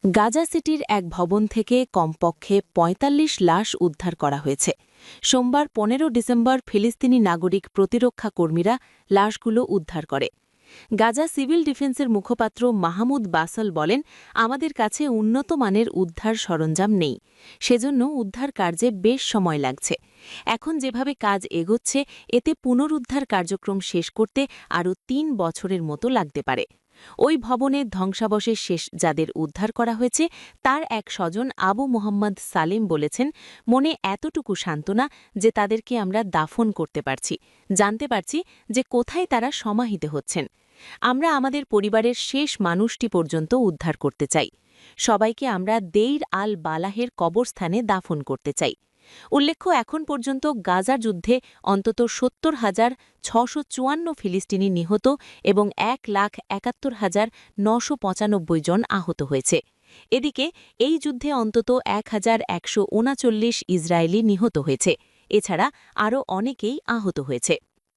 গাজা সিটির এক ভবন থেকে কমপক্ষে ৪৫ লাশ উদ্ধার করা হয়েছে। সোমবার ১৫ ডিসেম্বর ফিলিস্তিনি নাগরিক প্রতিরক্ষা কর্মীরা লাশগুলো উদ্ধার করে। গাজা সিভিল ডিফেন্সের মুখপাত্র মাহমুদ বাসল বলেন, আমাদের কাছে উন্নত মানের উদ্ধার সরঞ্জাম নেই, সেজন্য উদ্ধার কার্যে বেশ সময় লাগছে। এখন যেভাবে কাজ এগোচ্ছে, এতে পুনরুদ্ধার কার্যক্রম শেষ করতে আরও ৩ বছরের মতো লাগতে পারে। ওই ভবনের ধ্বংসাবশেষ শেষ যাদের উদ্ধার করা হয়েছে তার এক স্বজন আবু মোহাম্মদ সালেম বলেছেন, মনে এতটুকু সান্ত্বনা যে তাদেরকে আমরা দাফন করতে পারছি, জানতে পারছি যে কোথায় তারা সমাহিত হচ্ছেন। আমরা আমাদের পরিবারের শেষ মানুষটি পর্যন্ত উদ্ধার করতে চাই। সবাইকে আমরা দেইর আল বালাহের কবরস্থানে দাফন করতে চাই। উল্লেখ্য, এখন পর্যন্ত গাজা যুদ্ধে অন্তত ৭০,৬৫৪ ফিলিস্তিনি নিহত এবং ১,৭১,৯৯৫ জন আহত হয়েছে। এদিকে এই যুদ্ধে অন্তত ১,১৩৯ ইসরায়েলি নিহত হয়েছে। এছাড়া আরও অনেকেই আহত হয়েছে।